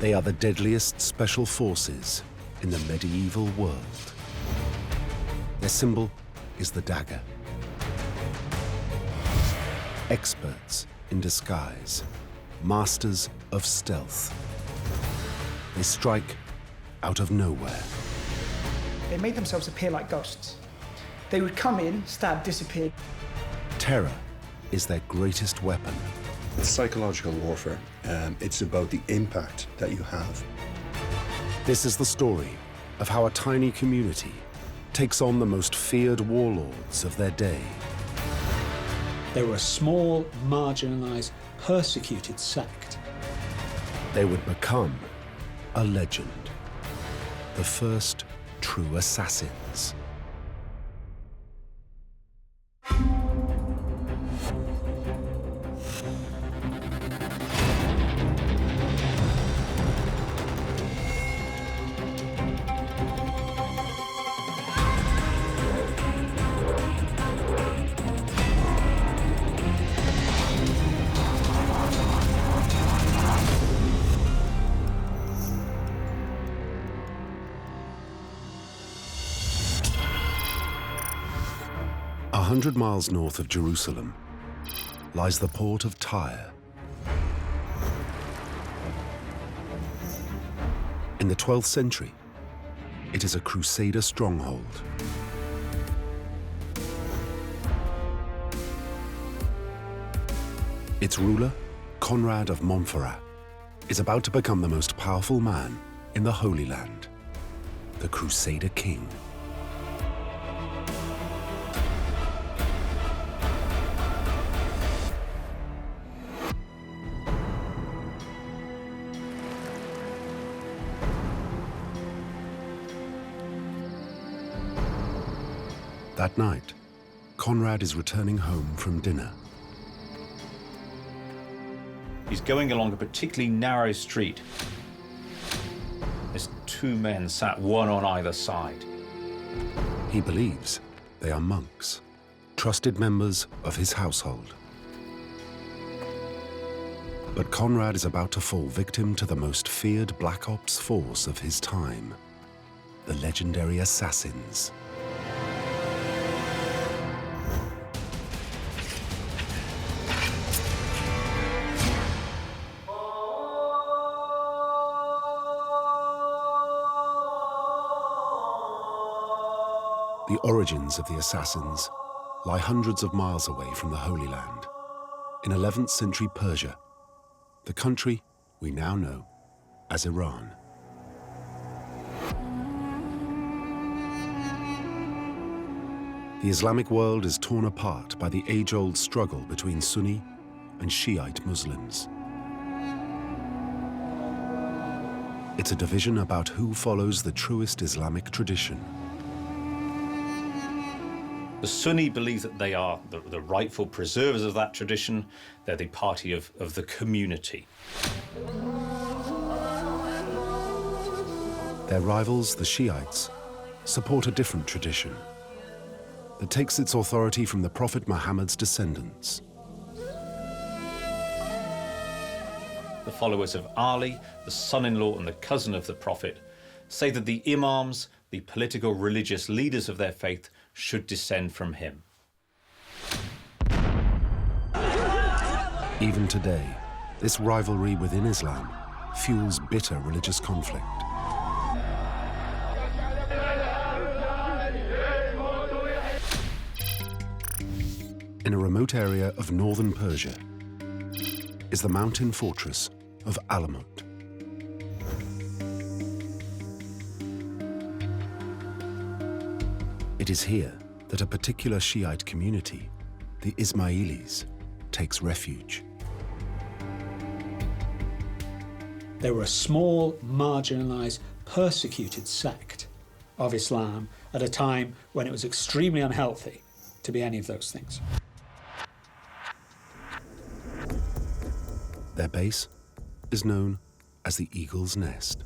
They are the deadliest special forces in the medieval world. Their symbol is the dagger. Experts in disguise, masters of stealth. They strike out of nowhere. They made themselves appear like ghosts. They would come in, stab, disappear. Terror is their greatest weapon. It's psychological warfare. It's about the impact that you have. This is the story of how a tiny community takes on the most feared warlords of their day. They were a small, marginalised, persecuted sect. They would become a legend. The first true assassins. A 100 miles north of Jerusalem lies the port of Tyre. In the 12th century, it is a Crusader stronghold. Its ruler, Conrad of Montferrat, is about to become the most powerful man in the Holy Land, the Crusader king. That night, Conrad is returning home from dinner. He's going along a particularly narrow street. There's two men sat one on either side. He believes they are monks, trusted members of his household. But Conrad is about to fall victim to the most feared Black Ops force of his time, the legendary assassins. The origins of the assassins lie hundreds of miles away from the Holy Land, in 11th century Persia, the country we now know as Iran. The Islamic world is torn apart by the age-old struggle between Sunni and Shiite Muslims. It's a division about who follows the truest Islamic tradition. The Sunni believe that they are the rightful preservers of that tradition. They're the party of the community. Their rivals, the Shiites, support a different tradition that takes its authority from the Prophet Muhammad's descendants. The followers of Ali, the son-in-law and the cousin of the Prophet, say that the imams, the political religious leaders of their faith, should descend from him. Even today, this rivalry within Islam fuels bitter religious conflict. In a remote area of northern Persia is the mountain fortress of Alamut. It is here that a particular Shiite community, the Ismailis, takes refuge. They were a small, marginalised, persecuted sect of Islam at a time when it was extremely unhealthy to be any of those things. Their base is known as the Eagle's Nest.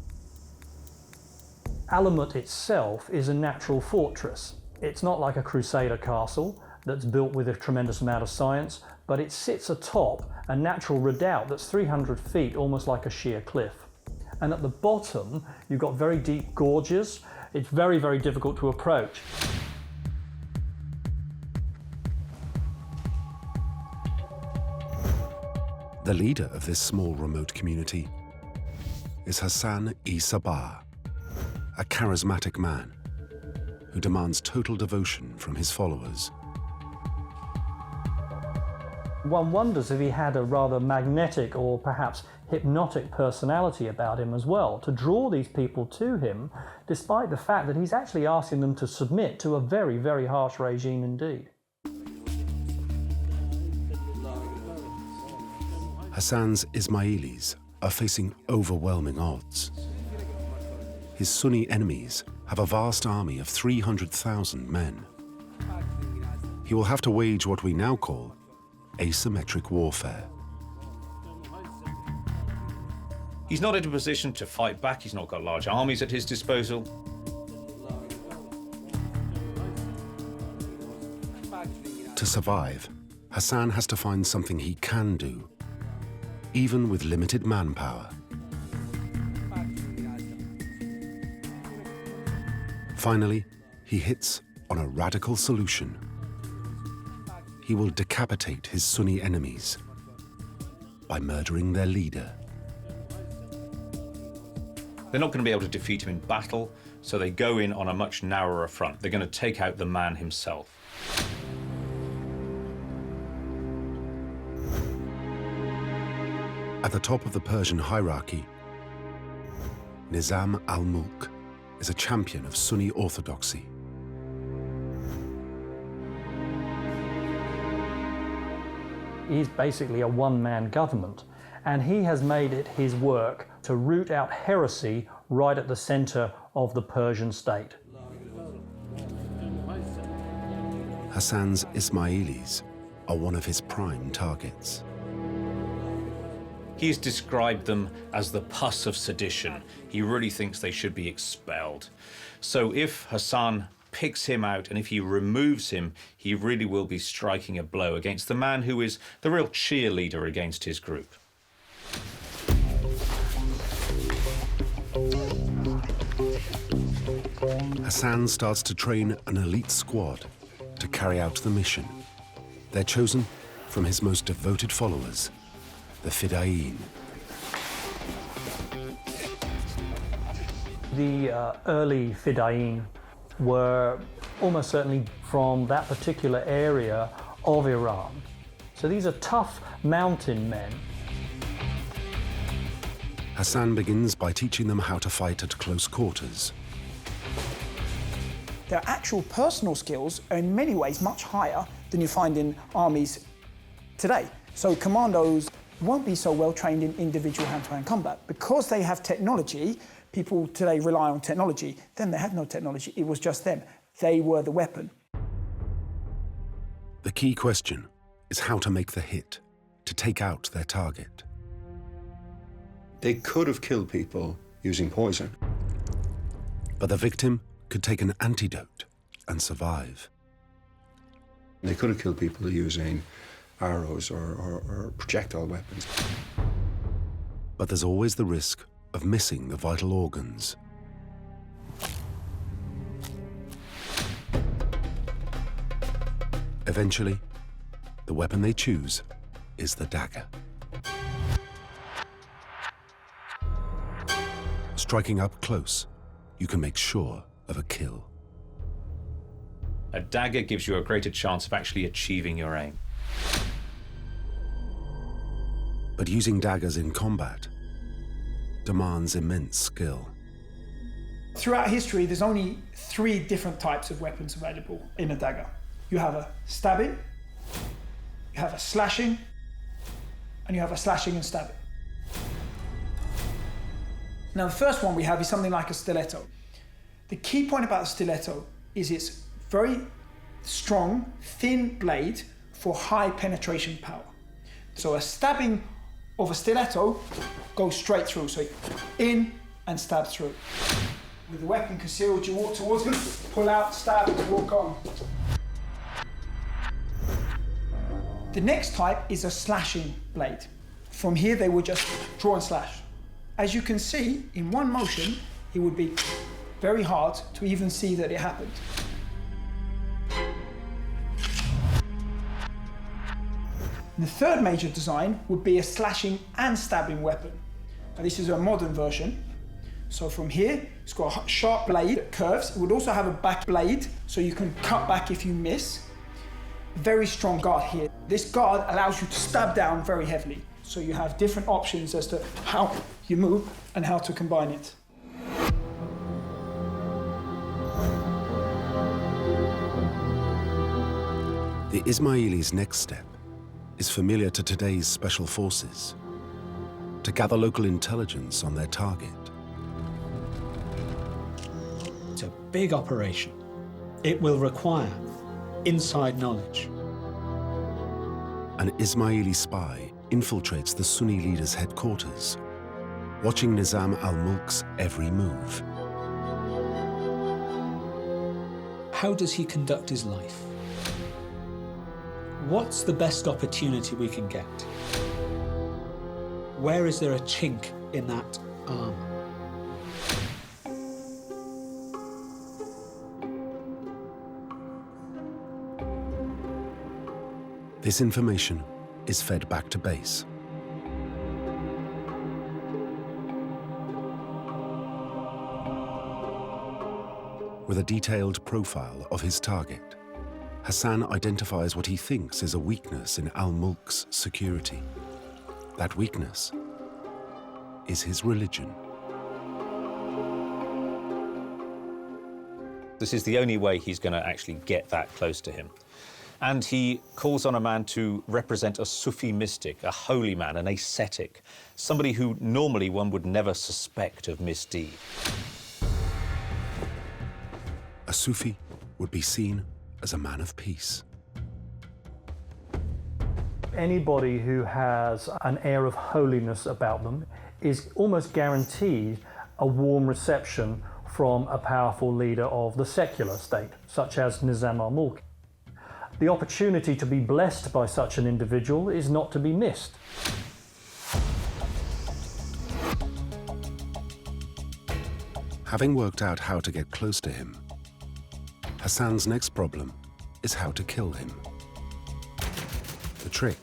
Alamut itself is a natural fortress. It's not like a Crusader castle that's built with a tremendous amount of science, but it sits atop a natural redoubt that's 300 feet, almost like a sheer cliff. and at the bottom you've got very deep gorges. It's very, very difficult to approach. The leader of this small remote community is Hassan-i Sabbah, a charismatic man who demands total devotion from his followers. One wonders if he had a rather magnetic or perhaps hypnotic personality about him as well, to draw these people to him, despite the fact that he's actually asking them to submit to a very, very harsh regime indeed. Hassan's Ismailis are facing overwhelming odds. His Sunni enemies have a vast army of 300,000 men. He will have to wage what we now call asymmetric warfare. He's not in a position to fight back. He's not got large armies at his disposal. To survive, Hassan has to find something he can do, even with limited manpower. Finally, he hits on a radical solution. He will decapitate his Sunni enemies by murdering their leader. They're not going to be able to defeat him in battle, so they go in on a much narrower front. They're going to take out the man himself. At the top of the Persian hierarchy, Nizam al-Mulk is a champion of Sunni orthodoxy. He's basically a one-man government, and he has made it his work to root out heresy right at the center of the Persian state. Hassan's Ismailis are one of his prime targets. He's described them as the pus of sedition. He really thinks they should be expelled. So if Hassan picks him out and if he removes him, he really will be striking a blow against the man who is the real cheerleader against his group. Hassan starts to train an elite squad to carry out the mission. They're chosen from his most devoted followers, the Fida'in. The early Fida'in were almost certainly from that particular area of Iran. So these are tough mountain men. Hassan begins by teaching them how to fight at close quarters. Their actual personal skills are in many ways much higher than you find in armies today. So commandos won't be so well trained in individual hand-to-hand combat. Because they have technology, people today rely on technology. Then they had no technology, it was just them. They were the weapon. The key question is how to make the hit, to take out their target. They could have killed people using poison. But the victim could take an antidote and survive. They could have killed people using arrows or projectile weapons. But there's always the risk of missing the vital organs. Eventually, the weapon they choose is the dagger. Striking up close, you can make sure of a kill. A dagger gives you a greater chance of actually achieving your aim. But using daggers in combat demands immense skill. Throughout history, there's only 3 different types of weapons available in a dagger. You have a stabbing, you have a slashing, and you have a slashing and stabbing. Now, the first one we have is something like a stiletto. The key point about a stiletto is it's very strong, thin blade for high penetration power. So a stabbing of a stiletto goes straight through, so in and stab through. With the weapon concealed, you walk towards them, pull out, stab, and walk on. The next type is a slashing blade. From here, they would just draw and slash. As you can see, in one motion, it would be very hard to even see that it happened. The third major design would be a slashing and stabbing weapon. Now, this is a modern version. So from here, it's got a sharp blade that curves. It would also have a back blade, so you can cut back if you miss. Very strong guard here. This guard allows you to stab down very heavily. So you have different options as to how you move and how to combine it. The Ismailis' next step is familiar to today's special forces: to gather local intelligence on their target. It's a big operation. It will require inside knowledge. An Ismaili spy infiltrates the Sunni leader's headquarters, watching Nizam al-Mulk's every move. How does he conduct his life? What's the best opportunity we can get? Where is there a chink in that armour? This information is fed back to base. With a detailed profile of his target, Hassan identifies what he thinks is a weakness in al-Mulk's security. That weakness is his religion. This is the only way he's going to actually get that close to him. And he calls on a man to represent a Sufi mystic, a holy man, an ascetic, somebody who normally one would never suspect of misdeed. A Sufi would be seen as a man of peace. Anybody who has an air of holiness about them is almost guaranteed a warm reception from a powerful leader of the secular state, such as Nizam al-Mulk. The opportunity to be blessed by such an individual is not to be missed. Having worked out how to get close to him, Hassan's next problem is how to kill him. The trick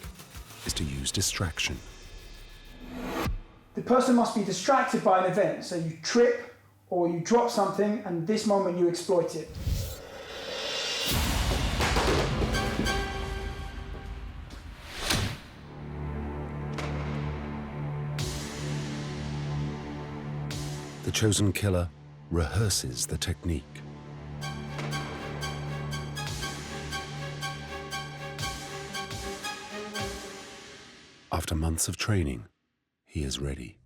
is to use distraction. The person must be distracted by an event, so you trip or you drop something, and this moment you exploit it. The chosen killer rehearses the technique. After months of training, he is ready.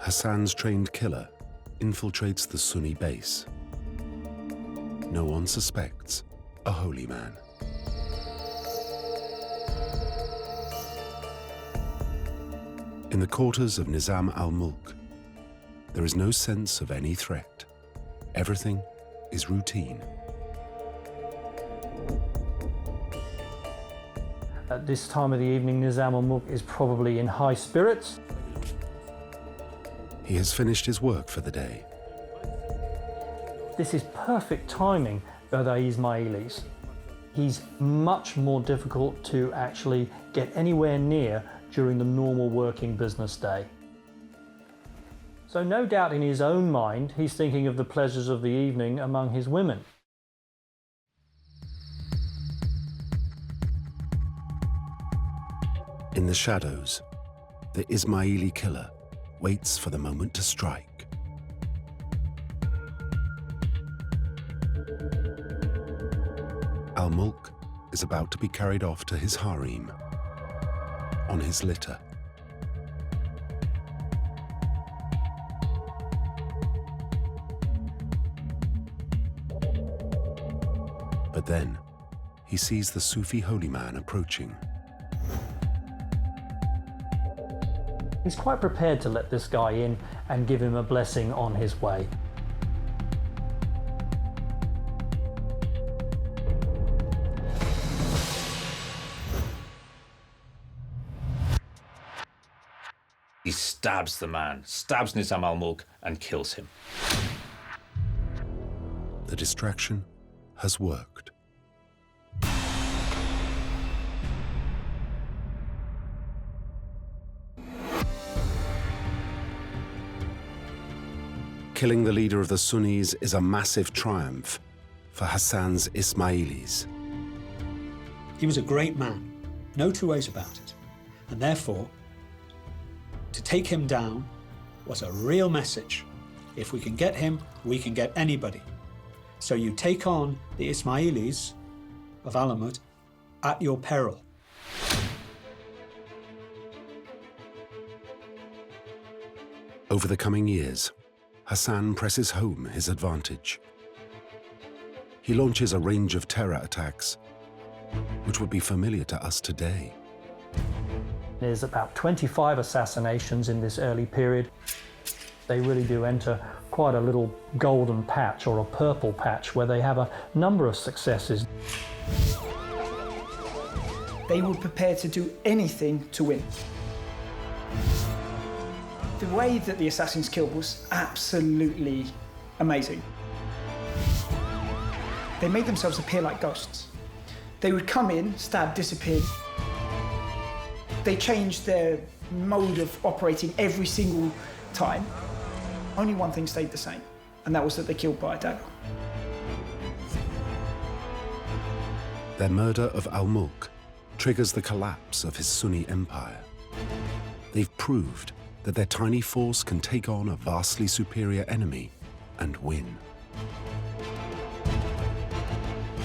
Hassan's trained killer infiltrates the Sunni base. No one suspects a holy man. In the quarters of Nizam al-Mulk, there is no sense of any threat. Everything is routine. At this time of the evening, Nizam al-Mulk is probably in high spirits. He has finished his work for the day. This is perfect timing for the Ismailis. He's much more difficult to actually get anywhere near during the normal working business day. So no doubt in his own mind, he's thinking of the pleasures of the evening among his women. In the shadows, the Ismaili killer waits for the moment to strike. Al-Mulk is about to be carried off to his harem on his litter. But then he sees the Sufi holy man approaching. He's quite prepared to let this guy in and give him a blessing on his way. He stabs the man, stabs Nizam al-Mulk and kills him. The distraction has worked. Killing the leader of the Sunnis is a massive triumph for Hassan's Ismailis. He was a great man, no two ways about it. And therefore, to take him down was a real message. If we can get him, we can get anybody. So you take on the Ismailis of Alamut at your peril. Over the coming years, Hassan presses home his advantage. He launches a range of terror attacks, which would be familiar to us today. There's about 25 assassinations in this early period. They really do enter quite a little golden patch or a purple patch where they have a number of successes. They were prepared to do anything to win. The way that the assassins killed was absolutely amazing. They made themselves appear like ghosts. They would come in, stab, disappear. They changed their mode of operating every single time. Only one thing stayed the same, and that was that they killed by a dagger. Their murder of al-Mulk triggers the collapse of his Sunni empire. They've proved that their tiny force can take on a vastly superior enemy and win.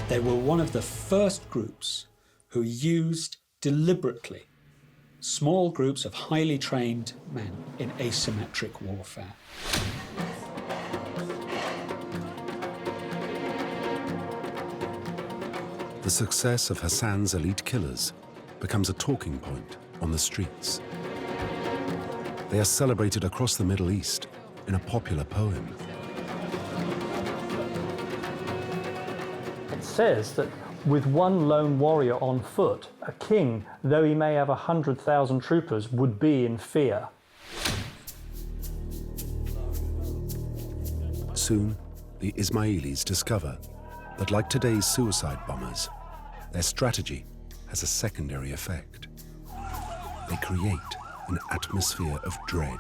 They were one of the first groups who used deliberately small groups of highly trained men in asymmetric warfare. The success of Hassan's elite killers becomes a talking point on the streets. They are celebrated across the Middle East in a popular poem. It says that with one lone warrior on foot, a king, though he may have 100,000 troopers, would be in fear. Soon, the Ismailis discover that, like today's suicide bombers, their strategy has a secondary effect. They create an atmosphere of dread.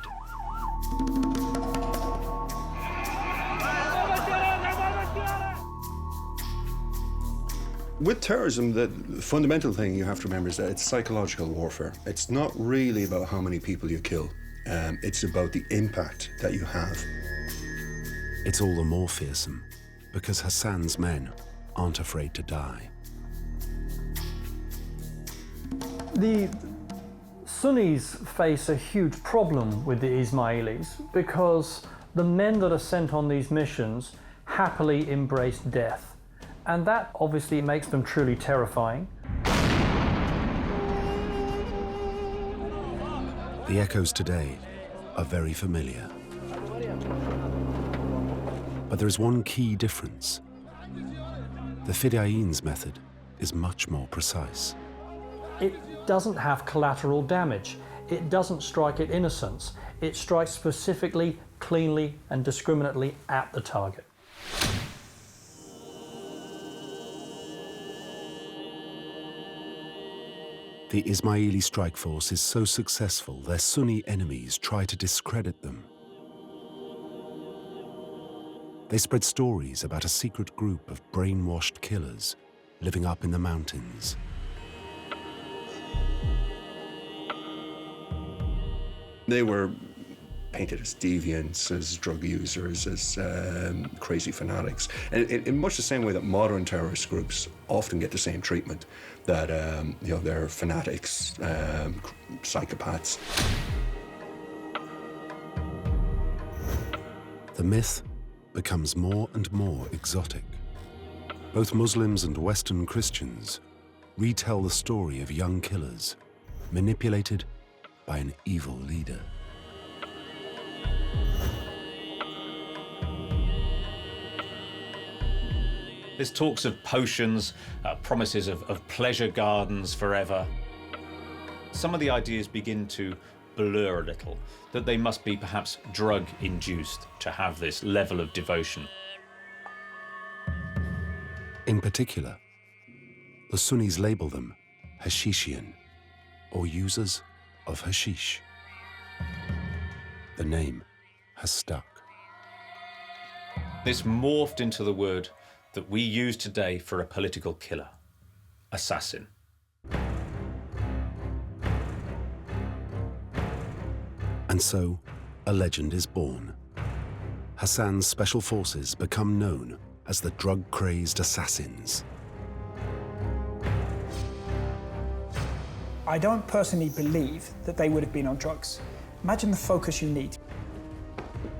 With terrorism, the fundamental thing you have to remember is that it's psychological warfare. It's not really about how many people you kill. It's about the impact that you have. It's all the more fearsome because Hassan's men aren't afraid to die. The Sunnis face a huge problem with the Ismailis because the men that are sent on these missions happily embrace death. And that obviously makes them truly terrifying. The echoes today are very familiar. But there is one key difference. The Fidayeen's method is much more precise. It doesn't have collateral damage. It doesn't strike at innocents. It strikes specifically, cleanly, and discriminately at the target. The Ismaili strike force is so successful, their Sunni enemies try to discredit them. They spread stories about a secret group of brainwashed killers living up in the mountains. They were painted as deviants, as drug users, as crazy fanatics. And in much the same way that modern terrorist groups often get the same treatment, that they're fanatics, psychopaths. The myth becomes more and more exotic Both Muslims and Western Christians retell the story of young killers manipulated by an evil leader. There's talks of potions, promises of pleasure gardens forever. Some of the ideas begin to blur a little, that they must be perhaps drug-induced to have this level of devotion. In particular, the Sunnis label them Hashishian, or users of hashish. The name has stuck. This morphed into the word that we use today for a political killer, assassin. And so, a legend is born. Hassan's special forces become known as the drug-crazed assassins. I don't personally believe that they would have been on drugs. Imagine the focus you need.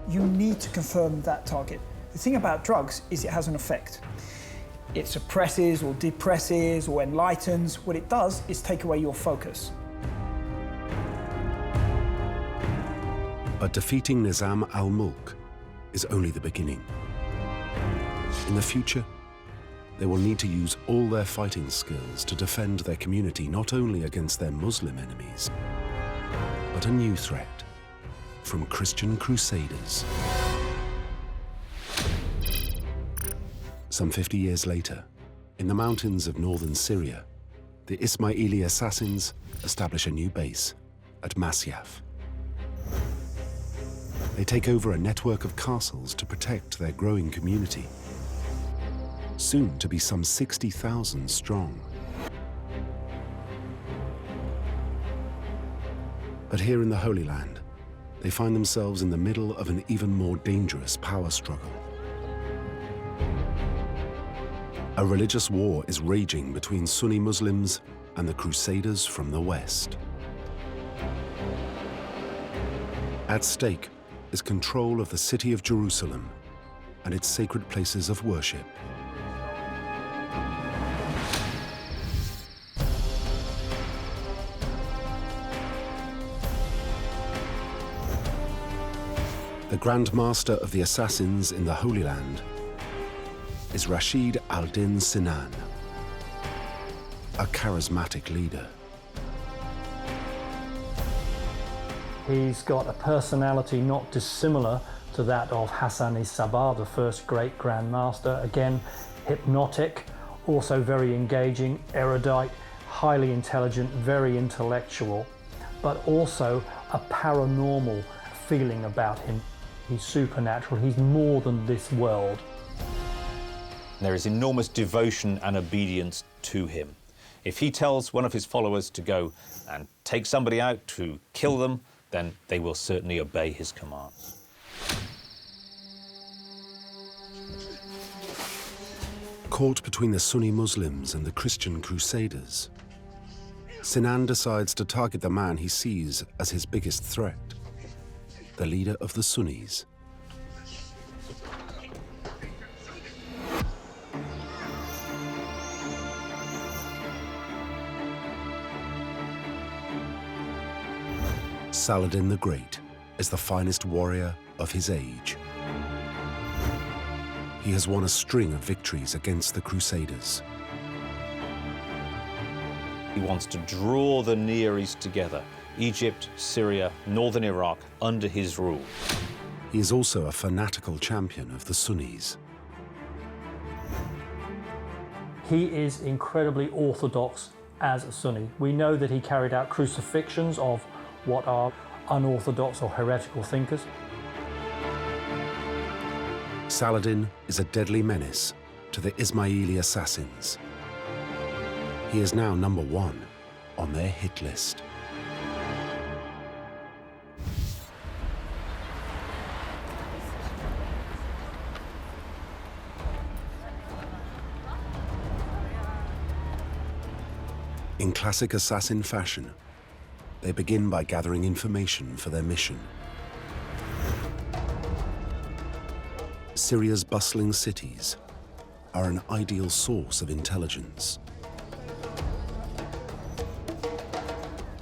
You need to confirm that target. The thing about drugs is it has an effect. It suppresses or depresses or enlightens. What it does is take away your focus. But defeating Nizam al-Mulk is only the beginning. In the future, they will need to use all their fighting skills to defend their community not only against their Muslim enemies, but a new threat from Christian Crusaders. Some 50 years later, in the mountains of northern Syria, the Ismaili assassins establish a new base at Masyaf. They take over a network of castles to protect their growing community, soon to be some 60,000 strong. But here in the Holy Land, they find themselves in the middle of an even more dangerous power struggle. A religious war is raging between Sunni Muslims and the Crusaders from the West. At stake is control of the city of Jerusalem and its sacred places of worship. The Grand Master of the Assassins in the Holy Land is Rashid al-Din Sinan, a charismatic leader. He's got a personality not dissimilar to that of Hassan-i Sabbah, the first great Grand Master. Again, hypnotic, also very engaging, erudite, highly intelligent, very intellectual, but also a paranormal feeling about him. He's supernatural, he's more than this world. There is enormous devotion and obedience to him. If he tells one of his followers to go and take somebody out to kill them, then they will certainly obey his commands. Caught between the Sunni Muslims and the Christian Crusaders, Sinan decides to target the man he sees as his biggest threat, the leader of the Sunnis. Saladin the Great is the finest warrior of his age. He has won a string of victories against the Crusaders. He wants to draw the Near East together, Egypt, Syria, northern Iraq, under his rule. He is also a fanatical champion of the Sunnis. He is incredibly orthodox as a Sunni. We know that he carried out crucifixions of what are unorthodox or heretical thinkers. Saladin is a deadly menace to the Ismaili assassins. He is now #1 on their hit list. In classic assassin fashion, they begin by gathering information for their mission. Syria's bustling cities are an ideal source of intelligence.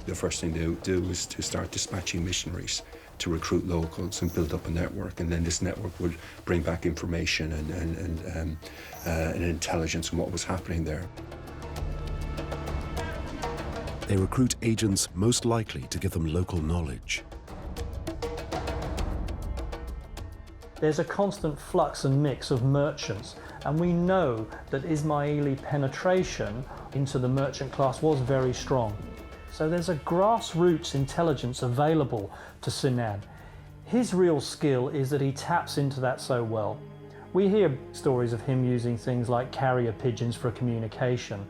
The first thing they would do is to start dispatching missionaries to recruit locals and build up a network, and then this network would bring back information and intelligence on what was happening there. They recruit agents most likely to give them local knowledge. There's a constant flux and mix of merchants, and we know that Ismaili penetration into the merchant class was very strong. So there's a grassroots intelligence available to Sinan. His real skill is that he taps into that so well. We hear stories of him using things like carrier pigeons for communication,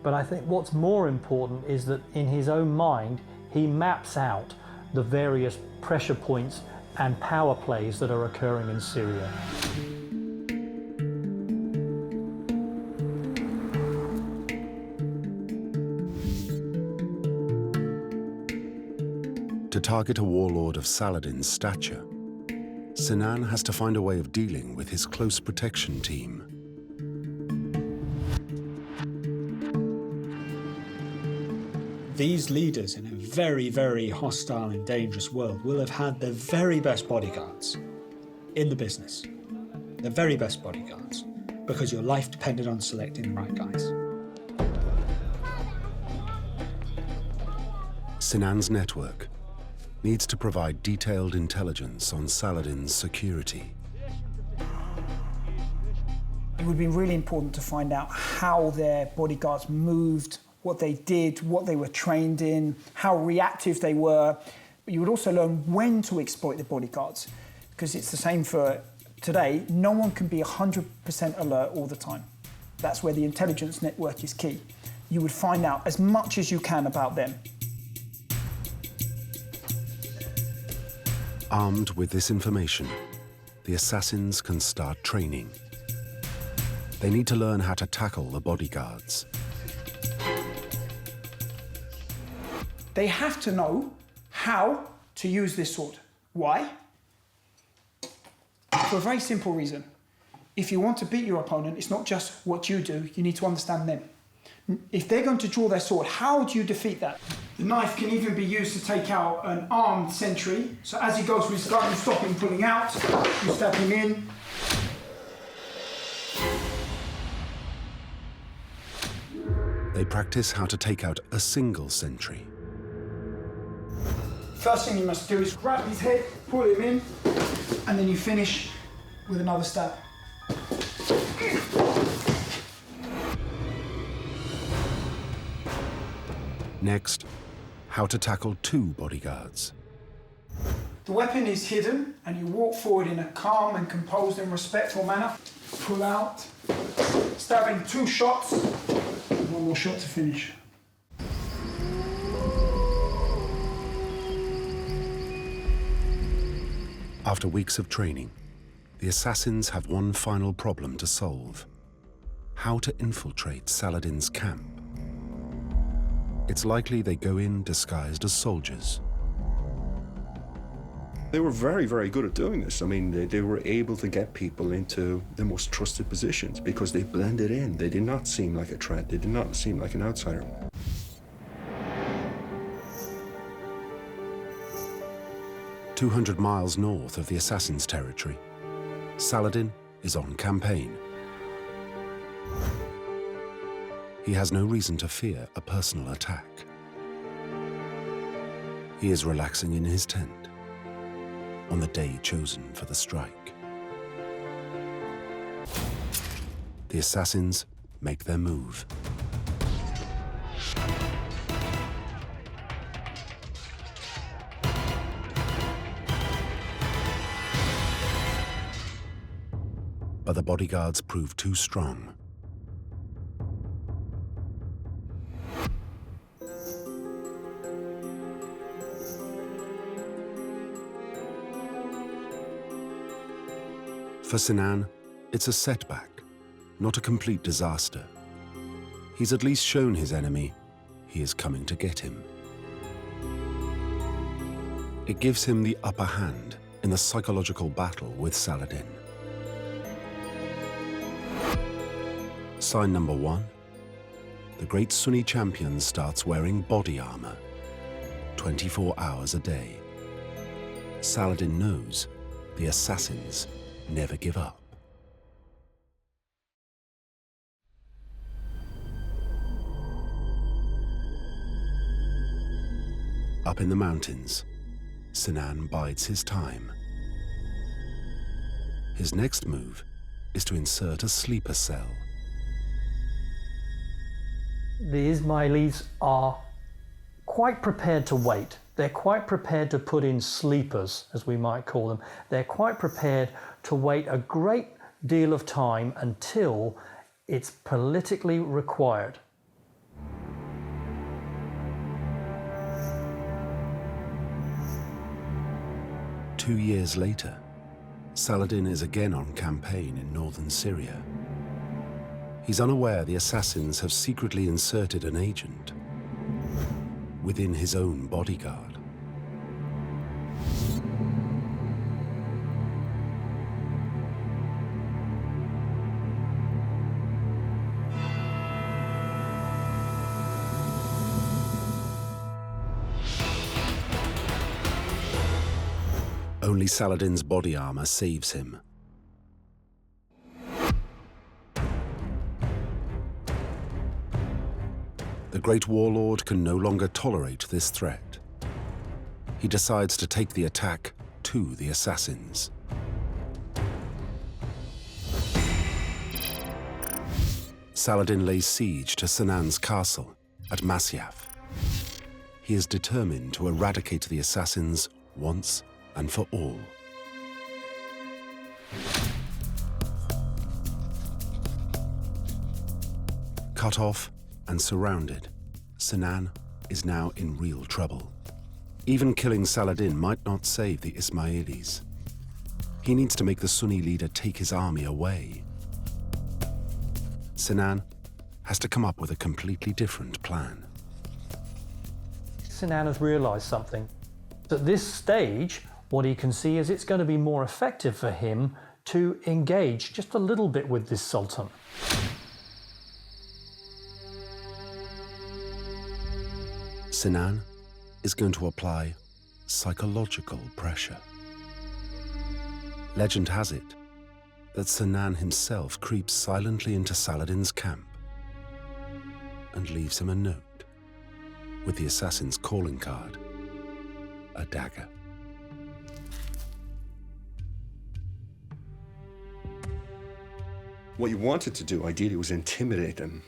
but I think what's more important is that in his own mind, he maps out the various pressure points and power plays that are occurring in Syria. To target a warlord of Saladin's stature, Sinan has to find a way of dealing with his close protection team. These leaders in a very, very hostile and dangerous world will have had the very best bodyguards in the business. The very best bodyguards, because your life depended on selecting the right guys. Sinan's network needs to provide detailed intelligence on Saladin's security. It would be really important to find out how their bodyguards moved, what they did, what they were trained in, how reactive they were. But you would also learn when to exploit the bodyguards, because it's the same for today. No one can be 100% alert all the time. That's where the intelligence network is key. You would find out as much as you can about them. Armed with this information, the assassins can start training. They need to learn how to tackle the bodyguards. They have to know how to use this sword. Why? For a very simple reason. If you want to beat your opponent, it's not just what you do, you need to understand them. If they're going to draw their sword, how do you defeat that? The knife can even be used to take out an armed sentry. So as he goes through his gun, you stop him pulling out, you stab him in. They practice how to take out a single sentry. First thing you must do is grab his head, pull him in, and then you finish with another stab. Next, how to tackle two bodyguards. The weapon is hidden, and you walk forward in a calm and composed and respectful manner. Pull out, stabbing 2 shots, and 1 more shot to finish. After weeks of training, the assassins have one final problem to solve: how to infiltrate Saladin's camp. It's likely they go in disguised as soldiers. They were very, very good at doing this. I mean, they were able to get people into the most trusted positions because they blended in. They did not seem like a threat. They did not seem like an outsider. "200 miles north of the assassins' territory, Saladin is on campaign. He has no reason to fear a personal attack. He is relaxing in his tent on the day chosen for the strike. The assassins make their move. But the bodyguards prove too strong. For Sinan, it's a setback, not a complete disaster. He's at least shown his enemy he is coming to get him. It gives him the upper hand in the psychological battle with Saladin. Sign number 1. The great Sunni champion starts wearing body armor 24 hours a day. Saladin knows the assassins never give up. Up in the mountains, Sinan bides his time. His next move is to insert a sleeper cell. The Ismailis are quite prepared to wait. They're quite prepared to put in sleepers, as we might call them. They're quite prepared to wait a great deal of time until it's politically required. Two years later, Saladin is again on campaign in northern Syria. He's unaware the assassins have secretly inserted an agent within his own bodyguard. Only Saladin's body armor saves him. The great warlord can no longer tolerate this threat. He decides to take the attack to the assassins. Saladin lays siege to Sinan's castle at Masyaf. He is determined to eradicate the assassins once and for all. Cut off and surrounded, Sinan is now in real trouble. Even killing Saladin might not save the Ismailis. He needs to make the Sunni leader take his army away. Sinan has to come up with a completely different plan. Sinan has realized something. At this stage, what he can see is it's going to be more effective for him to engage just a little bit with this sultan. Sinan is going to apply psychological pressure. Legend has it that Sinan himself creeps silently into Saladin's camp and leaves him a note with the assassin's calling card, a dagger. What you wanted to do, ideally, was intimidate them.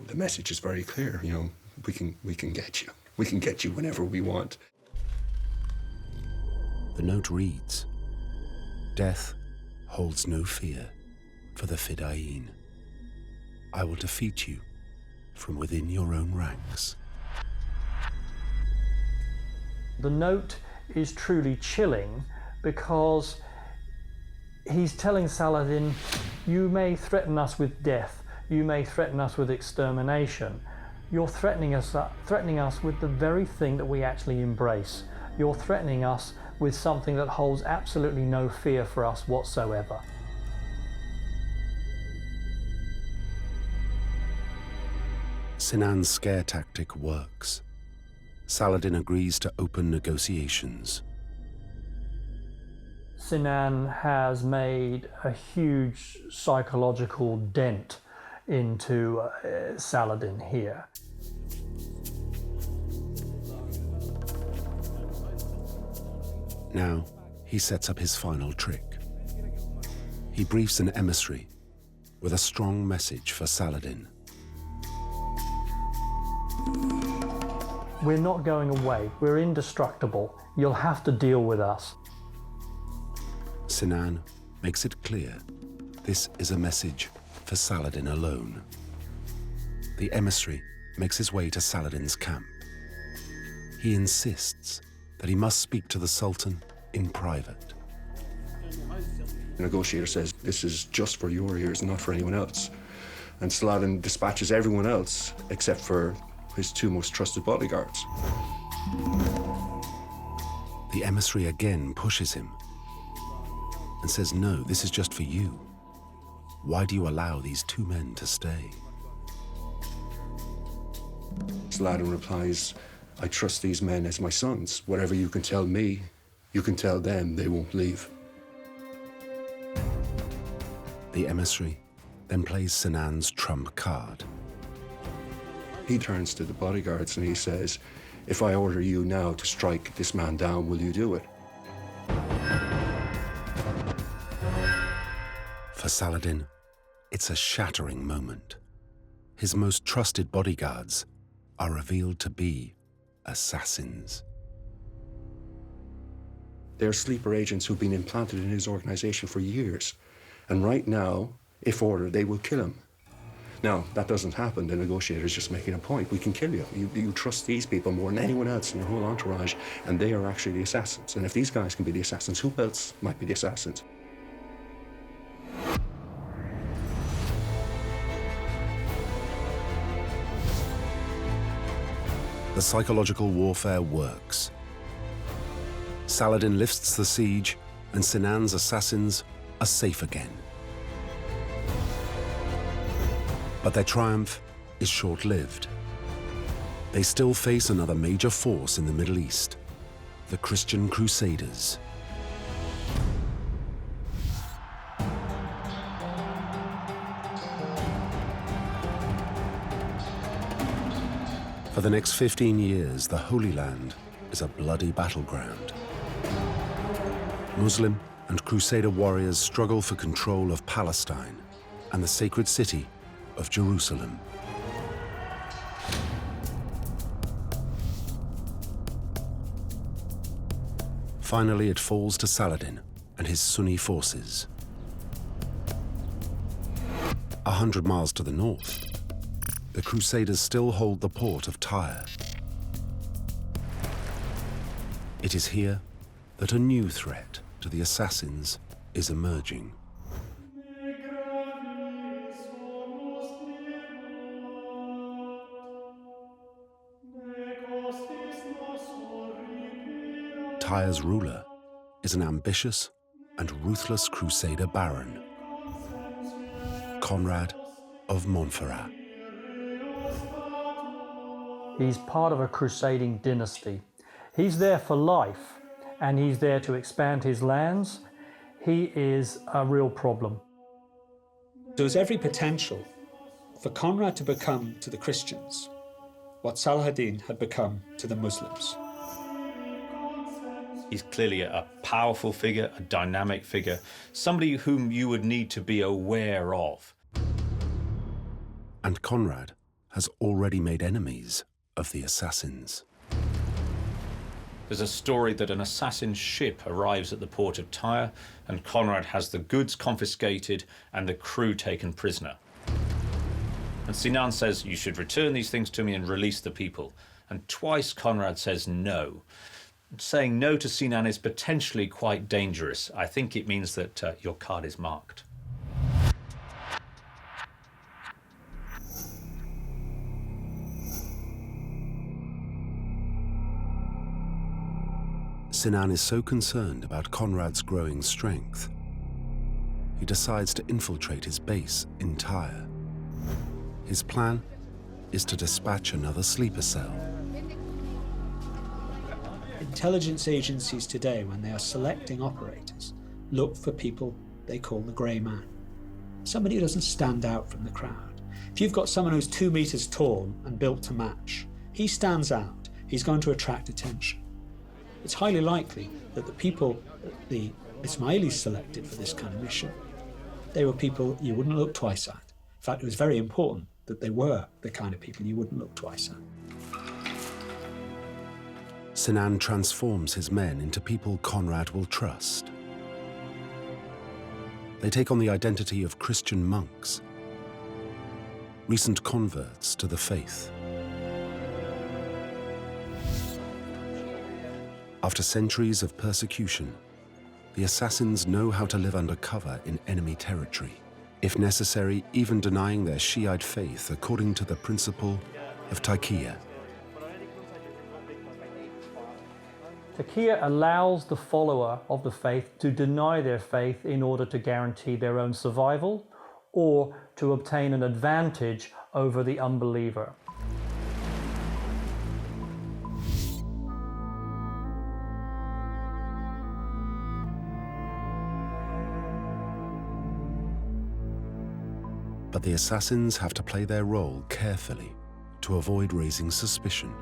The message is very clear, you know, we can get you. We can get you whenever we want. The note reads, "Death holds no fear for the Fidayeen. I will defeat you from within your own ranks." The note is truly chilling because he's telling Saladin, you may threaten us with death, you may threaten us with extermination. You're threatening us with the very thing that we actually embrace. You're threatening us with something that holds absolutely no fear for us whatsoever. Sinan's scare tactic works. Saladin agrees to open negotiations. Sinan has made a huge psychological dent into Saladin here. Now, he sets up his final trick. He briefs an emissary with a strong message for Saladin. We're not going away. We're indestructible. You'll have to deal with us. Sinan makes it clear this is a message for Saladin alone. The emissary makes his way to Saladin's camp. He insists that he must speak to the Sultan in private. The negotiator says, this is just for your ears, not for anyone else. And Saladin dispatches everyone else except for his two most trusted bodyguards. The emissary again pushes him and says, no, this is just for you. Why do you allow these two men to stay? Saladin replies, I trust these men as my sons. Whatever you can tell me, you can tell them, they won't leave. The emissary then plays Sinan's trump card. He turns to the bodyguards and he says, if I order you now to strike this man down, will you do it? For Saladin, it's a shattering moment. His most trusted bodyguards are revealed to be assassins. They're sleeper agents who've been implanted in his organization for years. And right now, if ordered, they will kill him. Now, that doesn't happen. The negotiator's just making a point. We can kill you. You trust these people more than anyone else in your whole entourage, and they are actually the assassins. And if these guys can be the assassins, who else might be the assassins? The psychological warfare works. Saladin lifts the siege, and Sinan's assassins are safe again. But their triumph is short-lived. They still face another major force in the Middle East, the Christian Crusaders. For the next 15 years, the Holy Land is a bloody battleground. Muslim and Crusader warriors struggle for control of Palestine and the sacred city of Jerusalem. Finally, it falls to Saladin and his Sunni forces. 100 miles to the north, the Crusaders still hold the port of Tyre. It is here that a new threat to the assassins is emerging. Tyre's ruler is an ambitious and ruthless Crusader baron, Conrad of Montferrat. He's part of a crusading dynasty. He's there for life, and he's there to expand his lands. He is a real problem. There's every potential for Conrad to become to the Christians what Saladin had become to the Muslims. He's clearly a powerful figure, a dynamic figure, somebody whom you would need to be aware of. And Conrad has already made enemies of the assassins. There's a story that an assassin ship arrives at the port of Tyre, and Conrad has the goods confiscated and the crew taken prisoner. And Sinan says, you should return these things to me and release the people. And twice Conrad says no. Saying no to Sinan is potentially quite dangerous. I think it means that your card is marked. Sinan is so concerned about Conrad's growing strength, he decides to infiltrate his base in Tyre. His plan is to dispatch another sleeper cell. Intelligence agencies today, when they are selecting operators, look for people they call the grey man. Somebody who doesn't stand out from the crowd. If you've got someone who's 2 meters tall and built to match, he stands out, he's going to attract attention. It's highly likely that the people that the Ismailis selected for this kind of mission, they were people you wouldn't look twice at. In fact, it was very important that they were the kind of people you wouldn't look twice at. Sinan transforms his men into people Conrad will trust. They take on the identity of Christian monks, recent converts to the faith. After centuries of persecution, the assassins know how to live under cover in enemy territory, if necessary, even denying their Shiite faith according to the principle of taqiyya. Taqiyya allows the follower of the faith to deny their faith in order to guarantee their own survival or to obtain an advantage over the unbeliever. But the assassins have to play their role carefully to avoid raising suspicion.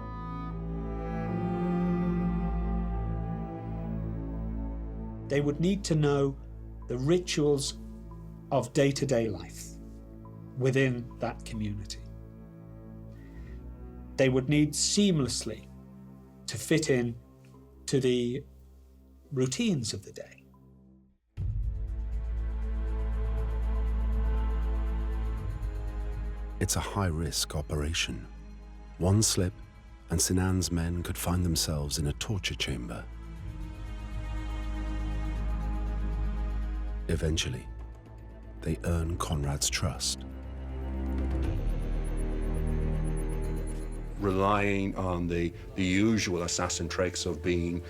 They would need to know the rituals of day-to-day life within that community. They would need seamlessly to fit in to the routines of the day. It's a high-risk operation. One slip, and Sinan's men could find themselves in a torture chamber. Eventually, they earn Conrad's trust. Relying on the usual assassin traits of being,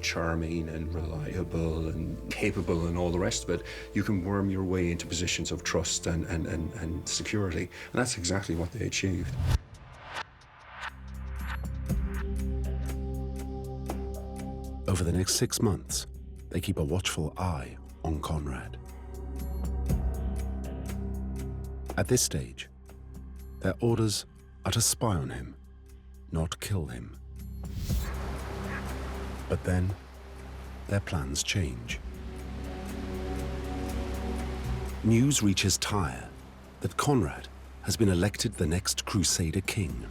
charming and reliable and capable and all the rest of it, you can worm your way into positions of trust and security. And that's exactly what they achieved. Over the next 6 months, they keep a watchful eye on Conrad. At this stage, their orders are to spy on him, not kill him. But then, their plans change. News reaches Tyre that Conrad has been elected the next Crusader king.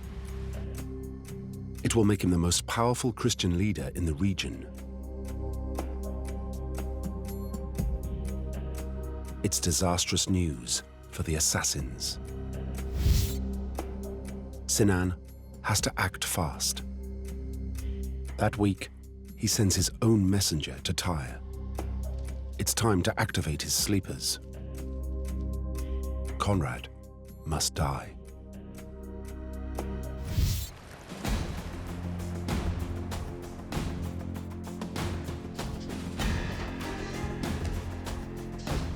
It will make him the most powerful Christian leader in the region. It's disastrous news for the assassins. Sinan has to act fast. That week, he sends his own messenger to Tyre. It's time to activate his sleepers. Conrad must die.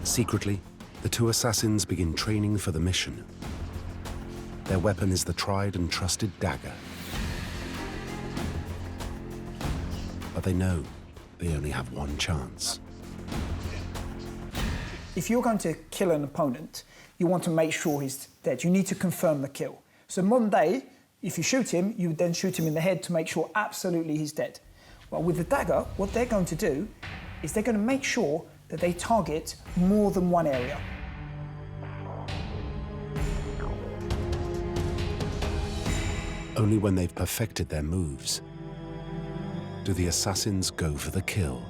Secretly, the two assassins begin training for the mission. Their weapon is the tried and trusted dagger. But they know they only have one chance. If you're going to kill an opponent, you want to make sure he's dead. You need to confirm the kill. So modern day, if you shoot him, you would then shoot him in the head to make sure absolutely he's dead. Well, with the dagger, what they're going to do is they're going to make sure that they target more than one area. Only when they've perfected their moves do the assassins go for the kill.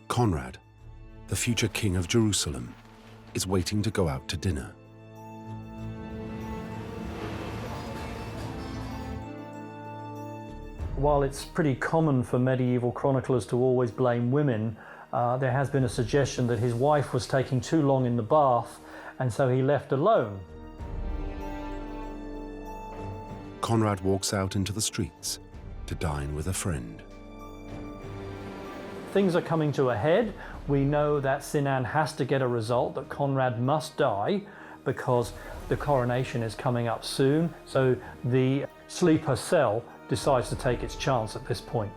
Conrad, the future king of Jerusalem, is waiting to go out to dinner. While it's pretty common for medieval chroniclers to always blame women, there has been a suggestion that his wife was taking too long in the bath, and so he left alone. Conrad walks out into the streets to dine with a friend. Things are coming to a head. We know that Sinan has to get a result, that Conrad must die, because the coronation is coming up soon. So the sleeper cell decides to take its chance at this point.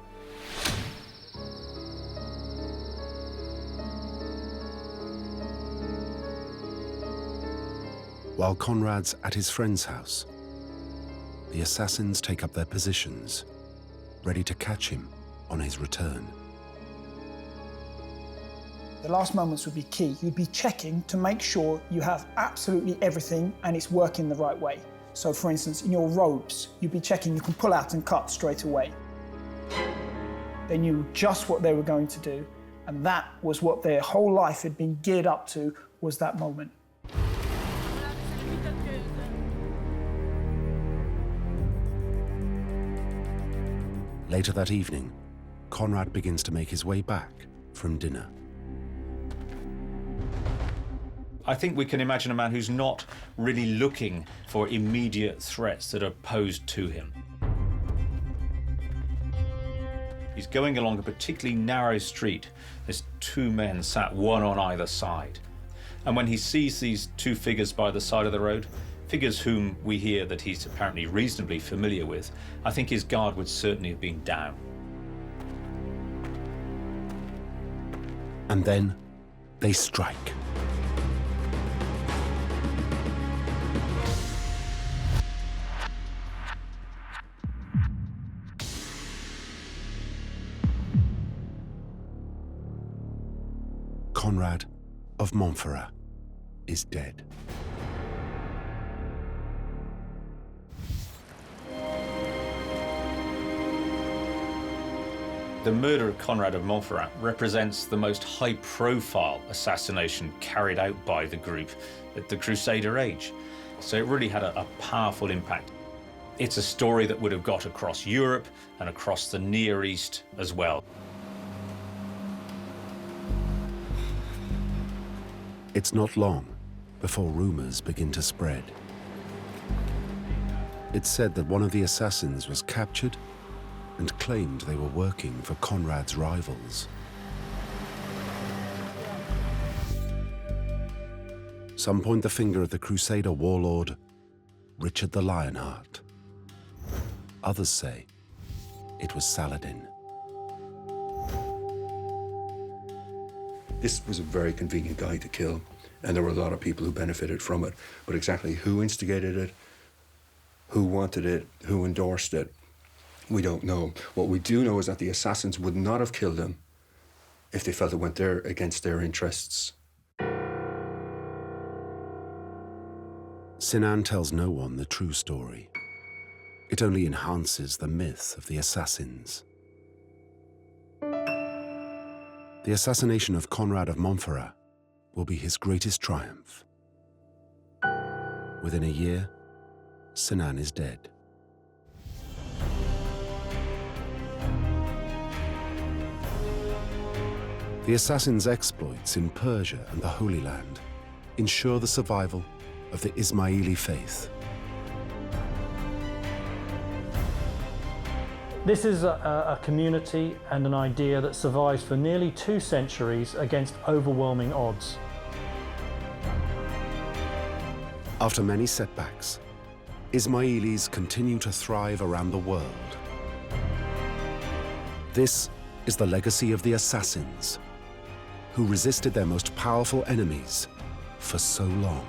While Conrad's at his friend's house, the assassins take up their positions, ready to catch him on his return. The last moments would be key. You'd be checking to make sure you have absolutely everything and it's working the right way. So for instance, in your robes, you'd be checking you can pull out and cut straight away. They knew just what they were going to do, and that was what their whole life had been geared up to, was that moment. Later that evening, Conrad begins to make his way back from dinner. I think we can imagine a man who's not really looking for immediate threats that are posed to him. He's going along a particularly narrow street. There's two men sat one on either side. And when he sees these two figures by the side of the road, figures whom we hear that he's apparently reasonably familiar with, I think his guard would certainly have been down. And then they strike. Conrad of Montferrat is dead. The murder of Conrad of Montferrat represents the most high-profile assassination carried out by the group at the Crusader age. So it really had a powerful impact. It's a story that would have got across Europe and across the Near East as well. It's not long before rumors begin to spread. It's said that one of the assassins was captured and claimed they were working for Conrad's rivals. Some point the finger at the Crusader warlord, Richard the Lionheart. Others say it was Saladin. This was a very convenient guy to kill, and there were a lot of people who benefited from it. But exactly who instigated it, who wanted it, who endorsed it, we don't know. What we do know is that the assassins would not have killed him if they felt it went against their interests. Sinan tells no one the true story. It only enhances the myth of the assassins. The assassination of Conrad of Montferrat will be his greatest triumph. Within a year, Sinan is dead. The assassins' exploits in Persia and the Holy Land ensure the survival of the Ismaili faith. This is a community and an idea that survives for nearly 2 centuries against overwhelming odds. After many setbacks, Ismailis continue to thrive around the world. This is the legacy of the assassins, who resisted their most powerful enemies for so long.